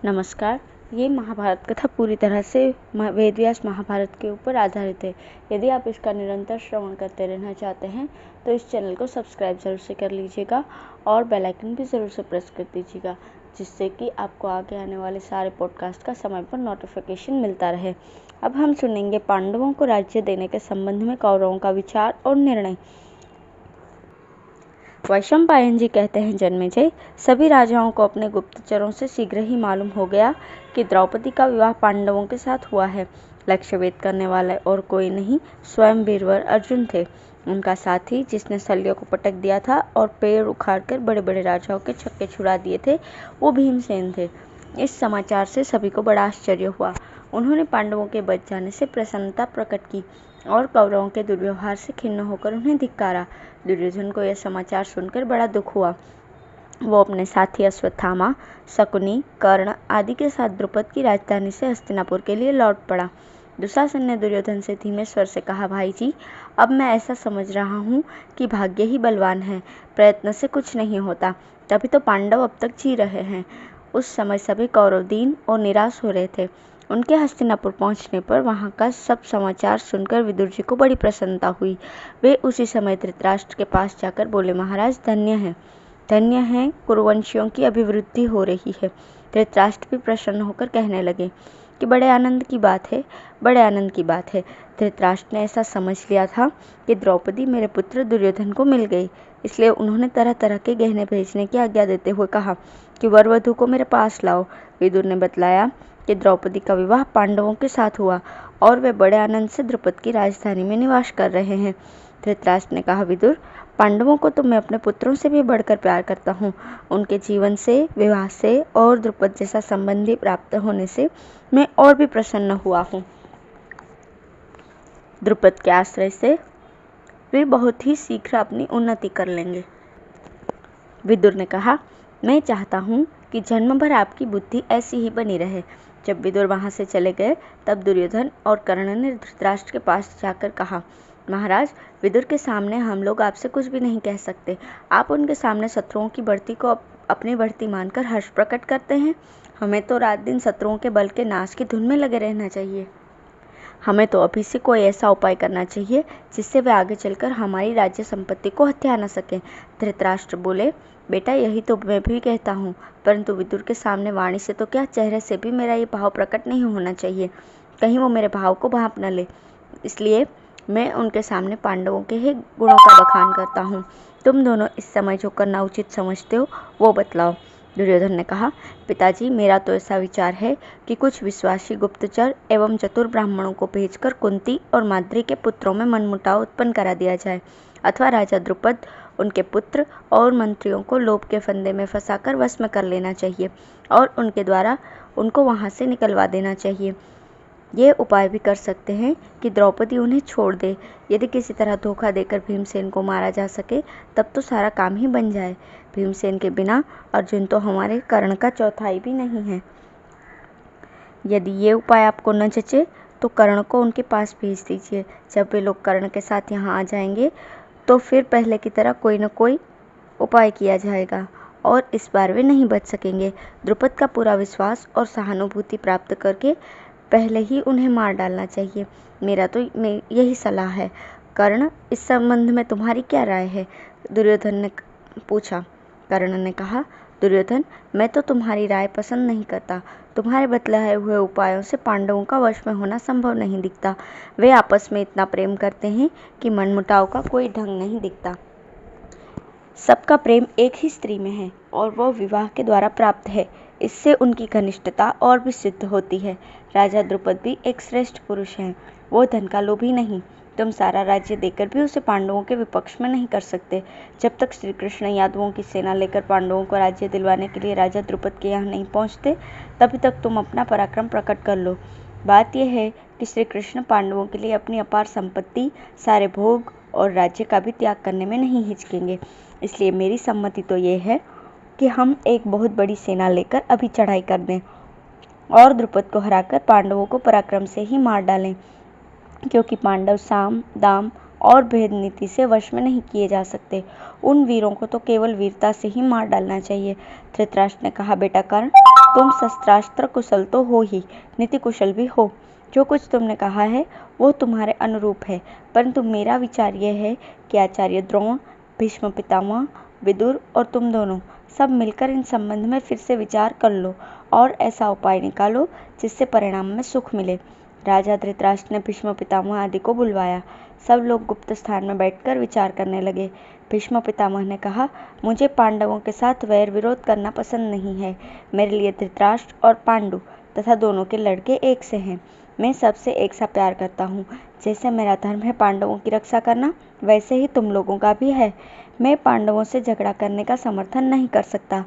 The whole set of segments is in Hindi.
नमस्कार। ये महाभारत कथा पूरी तरह से वेदव्यास महाभारत के ऊपर आधारित है। यदि आप इसका निरंतर श्रवण करते रहना चाहते हैं तो इस चैनल को सब्सक्राइब ज़रूर से कर लीजिएगा और बेल आइकन भी ज़रूर से प्रेस कर दीजिएगा, जिससे कि आपको आगे आने वाले सारे पॉडकास्ट का समय पर नोटिफिकेशन मिलता रहे। अब हम सुनेंगे पांडवों को राज्य देने के संबंध में कौरवों का विचार और निर्णय। वैशंपायन जी कहते हैं, जन्मेजय, सभी राजाओं को अपने गुप्तचरों से शीघ्र ही मालूम हो गया कि द्रौपदी का विवाह पांडवों के साथ हुआ है। लक्ष्य भेद करने वाले और कोई नहीं, स्वयं वीरवर अर्जुन थे। उनका साथी जिसने शल्यों को पटक दिया था और पेड़ उखाड़कर बड़े बड़े राजाओं के छक्के छुड़ा दिए थे, वो भीमसेन थे। इस समाचार से सभी को बड़ा आश्चर्य हुआ। उन्होंने पांडवों के बच जाने से प्रसन्नता प्रकट की और कौरवों के दुर्व्यवहार से खिन्न होकर उन्हें धिक्कारा। दुर्योधन को यह समाचार सुनकर बड़ा दुख हुआ। वो अपने साथी अश्वत्थामा, शकुनी, कर्ण आदि के साथ द्रुपद की राजधानी से हस्तिनापुर के लिए लौट पड़ा। दुशासन ने दुर्योधन से धीमे स्वर से कहा, भाई जी, अब मैं ऐसा समझ रहा हूँ कि भाग्य ही बलवान है, प्रयत्न से कुछ नहीं होता। तभी तो पांडव अब तक जी रहे हैं। उस समय सभी कौरव दीन और निराश हो रहे थे। उनके हस्तिनापुर पहुंचने पर वहां का सब समाचार सुनकर विदुर जी को बड़ी प्रसन्नता हुई। वे उसी समय धृतराष्ट्र के पास जाकर बोले, महाराज, धन्य है, कुरुवंशियों की अभिवृद्धि हो रही है। धृतराष्ट्र भी प्रसन्न होकर कहने लगे कि बड़े आनंद की बात है। धृतराष्ट्र ने ऐसा समझ लिया था कि द्रौपदी मेरे पुत्र दुर्योधन को मिल गई, इसलिए उन्होंने तरह तरह के गहने भेजने की आज्ञा देते हुए कहा कि वर वधू को मेरे पास लाओ। विदुर ने बतलाया कि द्रौपदी का विवाह पांडवों के साथ हुआ और वे बड़े आनंद से द्रुपद की राजधानी में निवास कर रहे हैं। धृतराष्ट्र ने कहा, विदुर, पांडवों को तो मैं अपने पुत्रों से भी बढ़कर प्यार करता हूँ। उनके जीवन से, विवाह से और द्रुपद जैसा संबंधी प्राप्त होने से मैं और भी प्रसन्न हुआ हूँ। द्रुपद के आश्रय से वे बहुत ही शीघ्र अपनी उन्नति कर लेंगे। विदुर ने कहा, मैं चाहता हूँ कि जन्म भर आपकी बुद्धि ऐसी ही बनी रहे। जब विदुर वहां से चले गए तब दुर्योधन और कर्ण ने धृतराष्ट्र के पास जाकर कहा, महाराज, विदुर के सामने हम लोग आपसे कुछ भी नहीं कह सकते। आप उनके सामने शत्रुओं की बढ़ती को अपनी बढ़ती मानकर हर्ष प्रकट करते हैं। हमें तो रात दिन शत्रुओं के बल के नाश की धुन में लगे रहना चाहिए। हमें तो अभी से कोई ऐसा उपाय करना चाहिए जिससे वे आगे चलकर हमारी राज्य संपत्ति को हत्या न सकें। धृतराष्ट्र बोले, बेटा, यही तो मैं भी कहता हूँ, परंतु विदुर के सामने वाणी से तो क्या, चेहरे से भी मेरा ये भाव प्रकट नहीं होना चाहिए। कहीं वो मेरे भाव को भांप न ले। इसलिए मैं उनके सामने पांडवों के ही गुणों का बखान करता हूँ। तुम दोनों इस समय जो करना उचित समझते हो वो बतलाओ। दुर्योधन ने कहा, पिताजी, मेरा तो ऐसा विचार है कि कुछ विश्वासी गुप्तचर एवं चतुर ब्राह्मणों को भेजकर कुंती और माद्री के पुत्रों में मनमुटाव उत्पन्न करा दिया जाए, अथवा राजा द्रुपद, उनके पुत्र और मंत्रियों को लोभ के फंदे में फंसाकर वश में कर लेना चाहिए और उनके द्वारा उनको वहां से निकलवा देना चाहिए। ये उपाय भी कर सकते हैं कि द्रौपदी उन्हें छोड़ दे। यदि किसी तरह धोखा देकर भीमसेन को मारा जा सके तब तो सारा काम ही बन जाए। भीमसेन के बिना अर्जुन तो हमारे कर्ण का चौथाई भी नहीं है। यदि ये उपाय आपको न जचे तो कर्ण को उनके पास भेज दीजिए। जब वे लोग कर्ण के साथ यहाँ आ जाएंगे तो फिर पहले की तरह कोई न कोई उपाय किया जाएगा और इस बार वे नहीं बच सकेंगे। द्रुपद का पूरा विश्वास और सहानुभूति प्राप्त करके पहले ही उन्हें मार डालना चाहिए। मेरा तो यही सलाह है। कर्ण, इस संबंध में तुम्हारी क्या राय है? दुर्योधन ने पूछा। कर्ण ने कहा, दुर्योधन, मैं तो तुम्हारी राय पसंद नहीं करता। तुम्हारे बतलाए हुए उपायों से पांडवों का वश में होना संभव नहीं दिखता। वे आपस में इतना प्रेम करते हैं कि मनमुटाव का कोई ढंग नहीं दिखता। सबका प्रेम एक ही स्त्री में है और वह विवाह के द्वारा प्राप्त है। इससे उनकी घनिष्ठता और भी सिद्ध होती है। राजा द्रुपद भी एक श्रेष्ठ पुरुष हैं। वो धन का लोभी नहीं। तुम सारा राज्य देकर भी उसे पांडवों के विपक्ष में नहीं कर सकते। जब तक श्री कृष्ण यादवों की सेना लेकर पांडवों को राज्य दिलवाने के लिए राजा द्रुपद के यहाँ नहीं पहुँचते, तभी तक तुम अपना पराक्रम प्रकट कर लो। बात यह है कि श्री कृष्ण पांडवों के लिए अपनी अपार संपत्ति, सारे भोग और राज्य का भी त्याग करने में नहीं हिचकेंगे। इसलिए मेरी सम्मति तो ये है कि हम एक बहुत बड़ी सेना लेकर अभी चढ़ाई कर दें और द्रुपद को हराकर पांडवों को पराक्रम से ही मार डालें, क्योंकि पांडव साम, दाम और भेद नीति से वश में नहीं किए जा सकते। उन वीरों को तो केवल वीरता से ही मार डालना चाहिए। धृतराष्ट्र ने कहा, बेटा कर्ण, तुम शस्त्रास्त्र कुशल तो हो ही, नीति कुशल भी हो। जो कुछ तुमने कहा है वो तुम्हारे अनुरूप है, परंतु मेरा विचार यह है कि आचार्य द्रोण, भीष्म पितामह, विदुर और तुम दोनों सब मिलकर इन संबंध में फिर से विचार कर लो और ऐसा उपाय निकालो जिससे परिणाम में सुख मिले। राजा धृतराष्ट्र ने भीष्म पितामह आदि को बुलवाया। सब लोग गुप्त स्थान में बैठकर विचार करने लगे। भीष्म पितामह ने कहा, मुझे पांडवों के साथ वैर विरोध करना पसंद नहीं है। मेरे लिए धृतराष्ट्र और पांडु तथा दोनों के लड़के एक से हैं। मैं सबसे एक सा प्यार करता हूँ। जैसे मेरा धर्म है पांडवों की रक्षा करना, वैसे ही तुम लोगों का भी है। मैं पांडवों से झगड़ा करने का समर्थन नहीं कर सकता।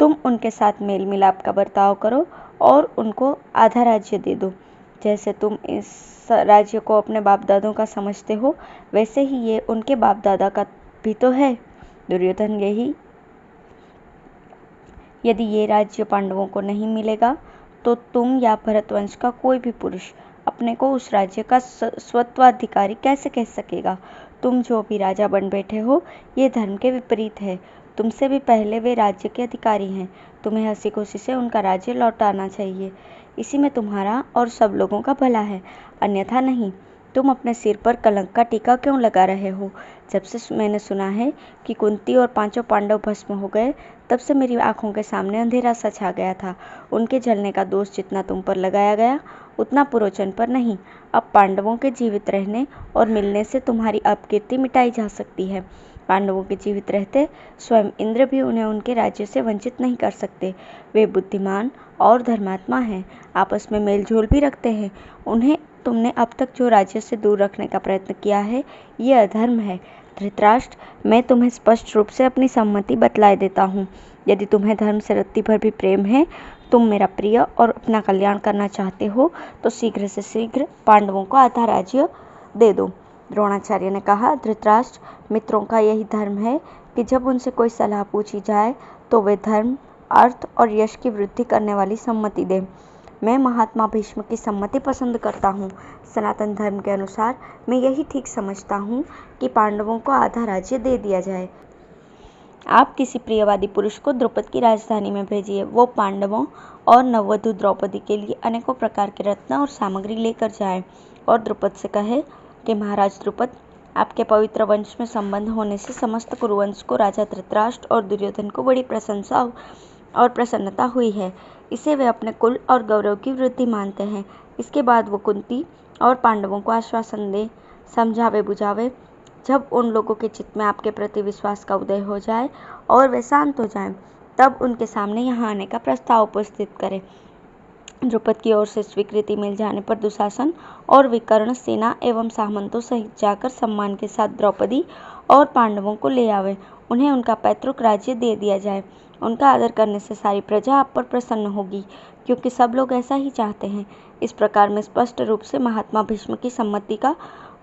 तुम उनके साथ मेल मिलाप का बर्ताव करो और उनको आधा राज्य दे दो। जैसे तुम इस राज्य को अपने बाप दादों का समझते हो, वैसे ही ये उनके बाप दादा का भी तो है। दुर्योधन यदि ये राज्य पांडवों को नहीं मिलेगा तो तुम या भरतवंश का कोई भी पुरुष अपने को उस राज्य का स्वत्वाधिकारी कैसे कह सकेगा। तुम जो भी राजा बन बैठे हो, ये धर्म के विपरीत है। तुमसे भी पहले वे राज्य के अधिकारी हैं। तुम्हें हंसी खुशी से उनका राज्य लौटाना चाहिए। इसी में तुम्हारा और सब लोगों का भला है, अन्यथा नहीं। तुम अपने सिर पर कलंक का टीका क्यों लगा रहे हो? जब से मैंने सुना है कि कुंती और पांचों पांडव भस्म हो गए, तब से मेरी आंखों के सामने अंधेरा सा छा गया था। उनके जलने का दोष जितना तुम पर लगाया गया, उतना पुरोचन पर नहीं। अब पांडवों के जीवित रहने और मिलने से तुम्हारी अपकीर्ति मिटाई जा सकती है। पांडवों के जीवित रहते स्वयं इंद्र भी उन्हें उनके राज्य से वंचित नहीं कर सकते। वे बुद्धिमान और धर्मात्मा हैं, आपस में मेलजोल भी रखते हैं। उन्हें तुमने अब तक जो राज्य से दूर रखने का प्रयत्न किया है, ये अधर्म है। धृतराष्ट्र, मैं तुम्हें स्पष्ट रूप से अपनी सम्मति बतलाए देता हूँ। यदि तुम्हें धर्म से रत्ती भर भी प्रेम है, तुम मेरा प्रिय और अपना कल्याण करना चाहते हो, तो शीघ्र से शीघ्र पांडवों को आधा राज्य दे दो। द्रोणाचार्य ने कहा, धृतराष्ट्र, मित्रों का यही धर्म है कि जब उनसे कोई सलाह पूछी जाए तो वे धर्म, अर्थ और यश की वृद्धि करने वाली सम्मति दें। मैं महात्मा भीष्म की सम्मति पसंद करता हूँ। सनातन धर्म के अनुसार मैं यही ठीक समझता हूँ कि पांडवों को आधा राज्य दे दिया जाए। आप किसी प्रियवादी पुरुष को द्रुपद की राजधानी में भेजिए। वो पांडवों और नववधु द्रौपदी के लिए अनेकों प्रकार के रत्न और सामग्री लेकर जाए और द्रुपद से कहे कि महाराज द्रुपद, आपके पवित्र वंश में संबंध होने से समस्त कुरुवंश को राजा धृतराष्ट्र और दुर्योधन को बड़ी प्रशंसा और प्रसन्नता हुई है। इसे वे अपने कुल और गौरव की वृद्धि मानते हैं। इसके बाद वो कुंती और पांडवों को आश्वासन दे, समझावे बुझावे। जब उन लोगों के चित्त में आपके प्रति विश्वास का उदय हो जाए और वे शांत हो जाएं, तब उनके सामने यहाँ आने का प्रस्ताव उपस्थित करें। द्रुपद की ओर से स्वीकृति मिल जाने पर दुशासन और विकर्ण सेना एवं सामंतों सहित जाकर सम्मान के साथ द्रौपदी और पांडवों को ले आवे। उन्हें उनका पैतृक राज्य दे दिया जाए। उनका आदर करने से सारी प्रजा आप पर प्रसन्न होगी, क्योंकि सब लोग ऐसा ही चाहते हैं। इस प्रकार मैं स्पष्ट रूप से महात्मा भीष्म की सम्मति का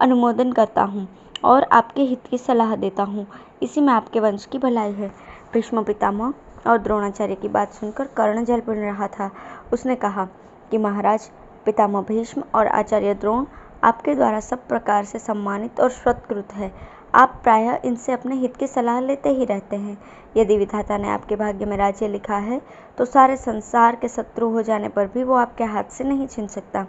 अनुमोदन करता हूँ और आपके हित की सलाह देता हूँ। इसी में आपके वंश की भलाई है। भीष्म पितामह और द्रोणाचार्य की बात सुनकर कर्ण जल बढ़ रहा था। उसने कहा कि महाराज, पितामह भीष्म और आचार्य द्रोण आपके द्वारा सब प्रकार से सम्मानित और सत्कृत है। आप प्रायः इनसे अपने हित की सलाह लेते ही रहते हैं। यदि विधाता ने आपके भाग्य में राज्य लिखा है, तो सारे संसार के शत्रु हो जाने पर भी वो आपके हाथ से नहीं छीन सकता।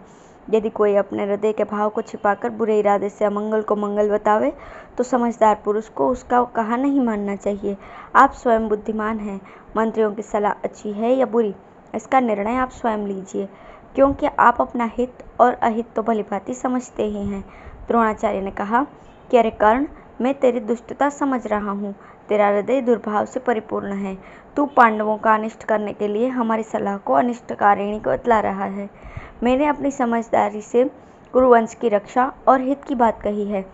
यदि कोई अपने हृदय के भाव को छिपाकर बुरे इरादे से अमंगल को मंगल बतावे, तो समझदार पुरुष को उसका कहा नहीं मानना चाहिए। आप स्वयं बुद्धिमान हैं। मंत्रियों की सलाह अच्छी है या बुरी, इसका निर्णय आप स्वयं लीजिए, क्योंकि आप अपना हित और अहित तो भलीभांति समझते ही हैं। द्रोणाचार्य ने कहा कि अरे कर्ण, मैं तेरी दुष्टता समझ रहा हूँ। तेरा हृदय दुर्भाव से परिपूर्ण है। तू पांडवों का अनिष्ट करने के लिए हमारी सलाह को अनिष्टकारिणी को बतला रहा है। मैंने अपनी समझदारी से कुरुवंश की रक्षा और हित की बात कही है।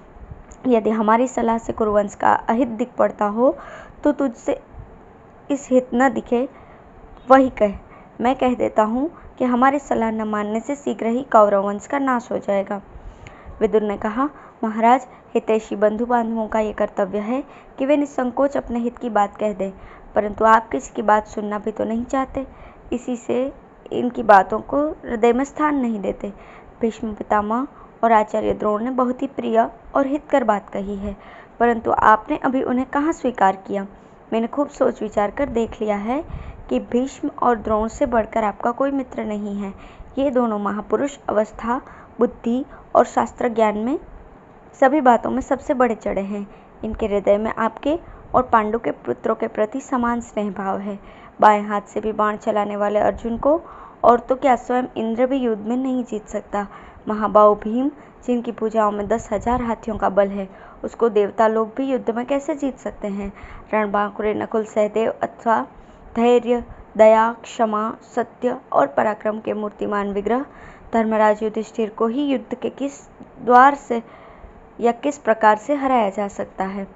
यदि हमारी सलाह से कुरुवंश का अहित दिख पड़ता हो, तो तुझसे इस हित न दिखे, वही कह। मैं कह देता हूँ कि हमारी सलाह न मानने से शीघ्र ही कौरव वंश का नाश हो जाएगा। विदुर ने कहा, महाराज, हितैषी बंधु बांधवों का ये कर्तव्य है कि वे निसंकोच अपने हित की बात कह दें, परंतु आप किसी की बात सुनना भी तो नहीं चाहते, इसी से इनकी बातों को हृदय में स्थान नहीं देते। भीष्म पितामह और आचार्य द्रोण ने बहुत ही प्रिय और हितकर बात कही है, परंतु आपने अभी उन्हें कहाँ स्वीकार किया। मैंने खूब सोच विचार कर देख लिया है कि भीष्म और द्रोण से बढ़कर आपका कोई मित्र नहीं है। ये दोनों महापुरुष अवस्था, बुद्धि और शास्त्र ज्ञान में सभी बातों में सबसे बड़े चढ़े हैं। इनके हृदय में आपके और पांडु के पुत्रों के प्रति समान स्नेह भाव है। बाएं हाथ से भी बाण चलाने वाले अर्जुन को और तो क्या स्वयं इंद्र भी युद्ध में नहीं जीत सकता। महाबाहु भीम, जिनकी भुजाओं में 10,000 हाथियों का बल है, उसको देवता लोग भी युद्ध में कैसे जीत सकते हैं। रणबांकुरे, नकुल, सहदेव अथवा धैर्य, दया, क्षमा, सत्य और पराक्रम के मूर्तिमान विग्रह धर्मराज युधिष्ठिर को ही युद्ध के किस द्वार से या किस प्रकार से हराया जा सकता है।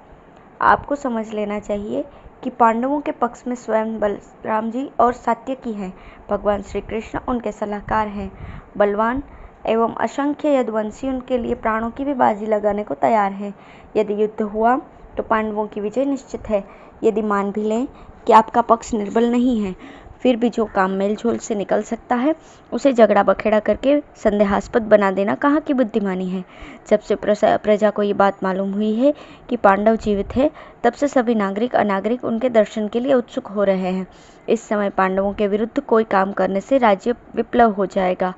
आपको समझ लेना चाहिए कि पांडवों के पक्ष में स्वयं बलराम जी और सात्यकी हैं। भगवान श्री कृष्ण उनके सलाहकार हैं। बलवान एवं असंख्य यदुवंशी उनके लिए प्राणों की भी बाजी लगाने को तैयार हैं। यदि युद्ध हुआ तो पांडवों की विजय निश्चित है। यदि मान भी लें कि आपका पक्ष निर्बल नहीं है, फिर भी जो काम मेलझोल से निकल सकता है उसे झगड़ा बखेड़ा करके संदेहास्पद बना देना कहाँ की बुद्धिमानी है। जब से प्रजा को ये बात मालूम हुई है कि पांडव जीवित है, तब से सभी नागरिक अनागरिक उनके दर्शन के लिए उत्सुक हो रहे हैं। इस समय पांडवों के विरुद्ध कोई काम करने से राज्य विप्लव हो जाएगा।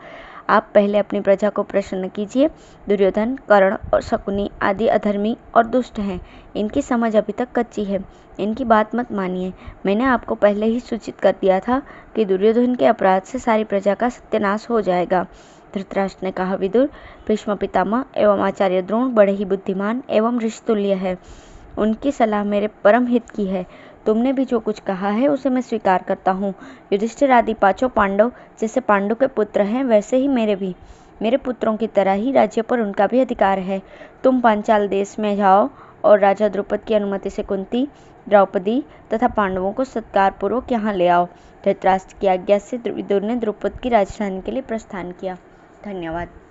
आप पहले अपनी प्रजा को प्रसन्न कीजिए। दुर्योधन, कर्ण और शकुनी आदि अधर्मी और दुष्ट हैं। इनकी समझ अभी तक कच्ची है। इनकी बात मत मानिए। मैंने आपको पहले ही सूचित कर दिया था कि दुर्योधन के अपराध से सारी प्रजा का सत्यानाश हो जाएगा। धृतराष्ट्र ने कहा, विदुर, भीष्म पितामह एवं आचार्य द्रोण बड़े ही बुद्धिमान एवं ऋषितुल्य है। उनकी सलाह मेरे परम हित की है। तुमने भी जो कुछ कहा है उसे मैं स्वीकार करता हूँ। युधिष्ठिर आदि 5 पांडव जैसे पांडु के पुत्र हैं, वैसे ही मेरे पुत्रों की तरह ही राज्य पर उनका भी अधिकार है। तुम पांचाल देश में जाओ और राजा द्रुपद की अनुमति से कुंती, द्रौपदी तथा पांडवों को सत्कार पूर्वक यहाँ ले आओ। धृतराष्ट्र की आज्ञा से विदुर ने द्रुपद की राजधानी के लिए प्रस्थान किया। धन्यवाद।